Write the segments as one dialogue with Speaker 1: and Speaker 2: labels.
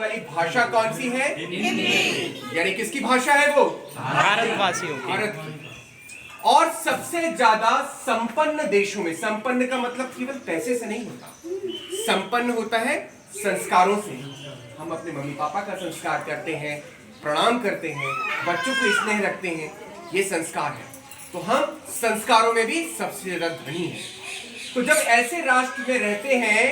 Speaker 1: वाली भाषा कौन सी है? हिंदी। यानी किसकी भाषा है वो?
Speaker 2: भारतवासियों की।
Speaker 1: भारत की। और सबसे ज्यादा संपन्न देशों में, संपन्न का मतलब केवल पैसे से नहीं होता, संपन्न होता है संस्कारों से। हम अपने मम्मी पापा का संस्कार करते हैं, प्रणाम करते हैं, बच्चों को स्नेह रखते हैं, ये संस्कार है। तो हम संस्कारों में भी सबसे ज्यादा धनी हैं। तो जब ऐसे राष्ट्र में रहते हैं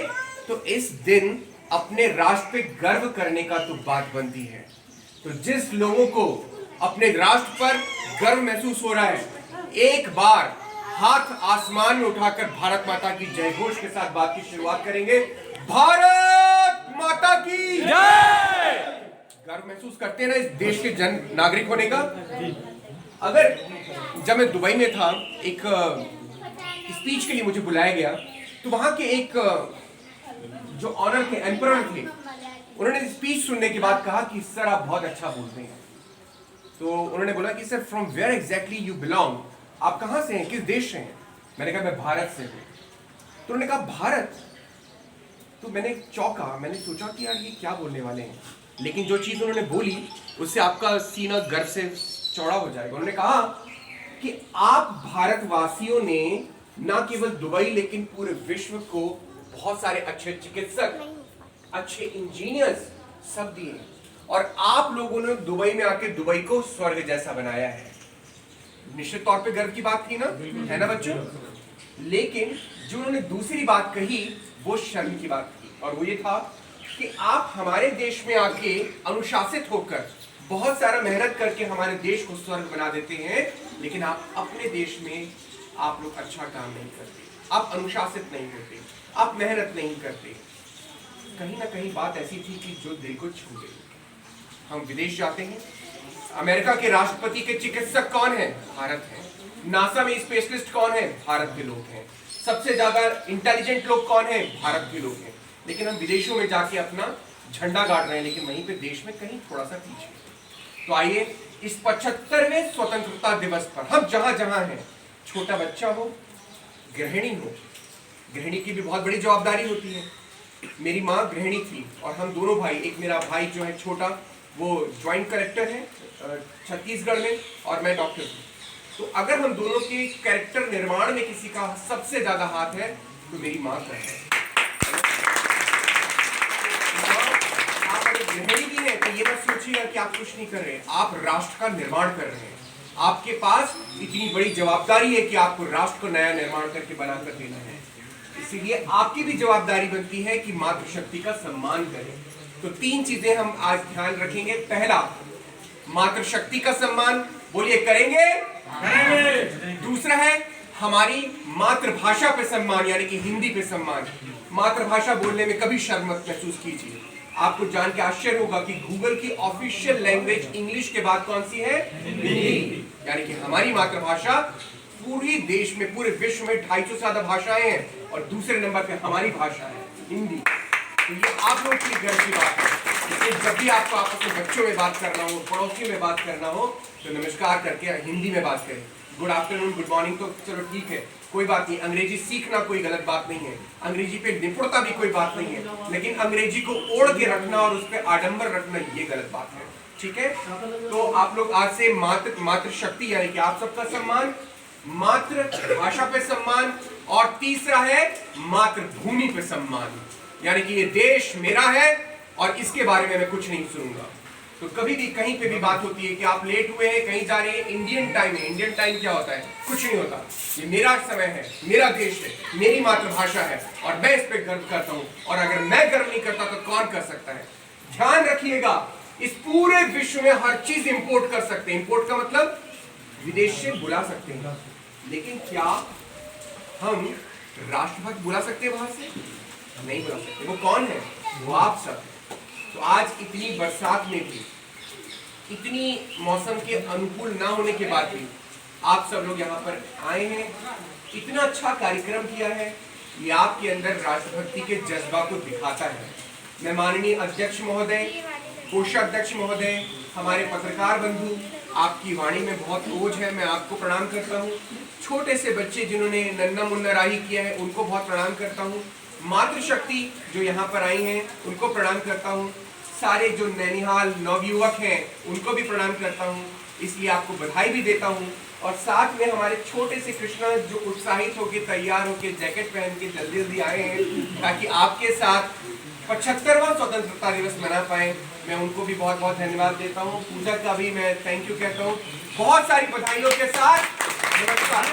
Speaker 1: तो इस दिन अपने राष्ट्र पे गर्व करने का तो बात बनती है। तो जिस लोगों को अपने राष्ट्र पर गर्व महसूस हो रहा है, एक बार हाथ आसमान में उठाकर भारत माता की जय घोष के साथ बात की शुरुआत करेंगे। भारत माता की जय। गर्व महसूस करते हैं ना इस देश के जन नागरिक होने का। अगर जब मैं दुबई में था, एक स्पीच के लिए मुझे बुलाया गया, तो वहां के एक जो ऑनर थे, एम्परर थे, उन्होंने स्पीच सुनने के बाद कहा कि सर आप बहुत अच्छा बोलते हैं। तो उन्होंने बोला कि sir from where exactly you belong, आप कहां से हैं, किस देश से हैं? मैंने कहा मैं भारत से हूं। तो उन्होंने कहा भारत। तो मैंने चौंका, मैंने सोचा कि यार ये क्या बोलने वाले हैं, लेकिन जो चीज उन्होंने बोली उससे आपका सीना गर्व से चौड़ा हो जाएगा। उन्होंने कहा कि आप भारतवासियों ने न केवल दुबई लेकिन पूरे विश्व को बहुत सारे अच्छे चिकित्सक, अच्छे इंजीनियर्स सब दिए, और आप लोगों ने दुबई में आके दुबई को स्वर्ग जैसा बनाया है। निश्चित तौर पे गर्व की बात थी ना, है ना बच्चों? लेकिन जो उन्होंने दूसरी बात कही वो शर्म की बात थी, और वो ये था कि आप हमारे देश में आके अनुशासित होकर बहुत सारा मेहनत करके हमारे देश को स्वर्ग बना देते हैं, लेकिन आप अपने देश में आप लोग अच्छा काम नहीं करते, आप अनुशासित नहीं होते, आप मेहनत नहीं करते। कहीं ना कहीं बात ऐसी थी कि जो दिल को छू गई। हम विदेश जाते हैं, अमेरिका के राष्ट्रपति के चिकित्सक कौन है? भारत है। नासा में स्पेशलिस्ट कौन है? भारत के लोग हैं। सबसे ज्यादा इंटेलिजेंट लोग कौन है? भारत के लोग हैं। लेकिन हम विदेशों में जाके अपना झंडा गाड़ रहे हैं, लेकिन वहीं पे देश में कहीं थोड़ा सा पीछे। तो आइए इस 75वें स्वतंत्रता दिवस पर हम जहां जहां हैं, छोटा बच्चा हो, गृहिणी हो, गृहिणी की भी बहुत बड़ी जवाबदारी होती है। मेरी माँ गृहिणी थी और हम दोनों भाई, एक मेरा भाई जो है छोटा वो ज्वाइंट कलेक्टर है छत्तीसगढ़ में, और मैं डॉक्टर हूँ। तो अगर हम दोनों के कैरेक्टर निर्माण में किसी का सबसे ज्यादा हाथ है तो मेरी माँ का है। आप अगर गृहिणी भी हैं तो ये मत सोचिएगा कि आप कुछ नहीं कर रहे हैं, आप राष्ट्र का निर्माण कर रहे हैं। आपके पास इतनी बड़ी जवाबदारी है कि आपको राष्ट्र को नया निर्माण करके बनाकर देना है। इसीलिए आपकी भी जवाबदारी बनती है कि मातृशक्ति का सम्मान करें। तो 3 चीजें हम आज ध्यान रखेंगे। पहला, मातृशक्ति का सम्मान, बोलिए करेंगे? दूसरा है हमारी मातृभाषा पे सम्मान, यानी कि हिंदी पे सम्मान। मातृभाषा बोलने में कभी शर्म मत महसूस कीजिए। आपको जान के आश्चर्य होगा कि गूगल की ऑफिशियल लैंग्वेज इंग्लिश के बाद कौन सी है? हिंदी। यानी कि हमारी मातृभाषा पूरी देश में, पूरे विश्व में 250 से ज्यादा भाषाएं हैं, और दूसरे नंबर पे हमारी भाषा है हिंदी। तो ये आप लोगों की गर्व की बात है। इसलिए जब भी आपको आपस में बच्चों में बात करना हो, पड़ोसियों में बात करना हो, तो नमस्कार करके हिंदी में बात करें। गुड आफ्टरनून, गुड मॉर्निंग तो चलो ठीक है, कोई बात नहीं। अंग्रेजी सीखना कोई गलत बात नहीं है, अंग्रेजी पे निपुणता भी कोई बात नहीं है, लेकिन अंग्रेजी को ओढ़ के रखना और उस पर आडंबर रखना ये गलत बात है। ठीक है? तो आप लोग आज से मातृशक्ति यानी कि आप सबका सम्मान, मातृभाषा पे सम्मान, और तीसरा है मातृभूमि पे सम्मान, यानी कि ये देश मेरा है और इसके बारे में मैं कुछ नहीं सुनूंगा। तो कभी भी कहीं पे भी बात होती है कि आप लेट हुए हैं, कहीं जा रहे हैं, इंडियन टाइम है। इंडियन टाइम क्या होता है? कुछ नहीं होता। ये मेरा समय है, मेरा देश है, मेरी मातृभाषा है, और मैं इस पे गर्व करता हूँ। और अगर मैं गर्व नहीं करता तो कौन कर सकता है? ध्यान रखिएगा, इस पूरे विश्व में हर चीज इंपोर्ट कर सकते हैं। इंपोर्ट का मतलब विदेश से बुला सकते हैं, लेकिन क्या हम राष्ट्रभक्त बुला सकते हैं बाहर से? नहीं बुला सकते। वो कौन है? वो आप सब। तो आज इतनी बरसात में भी, इतनी मौसम के अनुकूल ना होने के बाद भी आप सब लोग यहाँ पर आए हैं, इतना अच्छा कार्यक्रम किया है। ये आपके अंदर राष्ट्रभक्ति के जज्बा को दिखाता है। मैं माननीय अध्यक्ष महोदय, कोषाध्यक्ष महोदय, हमारे पत्रकार बंधु, आपकी वाणी में बहुत ओज है, मैं आपको प्रणाम करता हूँ। छोटे से बच्चे जिन्होंने नन्ना मुन्ना राही किया है उनको बहुत प्रणाम करता हूँ। मातृशक्ति जो यहाँ पर आई हैं उनको प्रणाम करता हूँ। सारे जो नैनीहाल नवयुवक हैं उनको भी प्रणाम करता हूँ, इसलिए आपको बधाई भी देता हूँ। और साथ में हमारे छोटे से कृष्णा जो उत्साहित होकर तैयार होकर जैकेट पहन के जल्दी जल्दी आए हैं ताकि आपके साथ 75वां स्वतंत्रता दिवस मना पाए, मैं उनको भी बहुत बहुत धन्यवाद देता हूँ। पूजा का भी मैं थैंक यू कहता हूँ। बहुत सारी बधाइयों के साथ नमस्कार।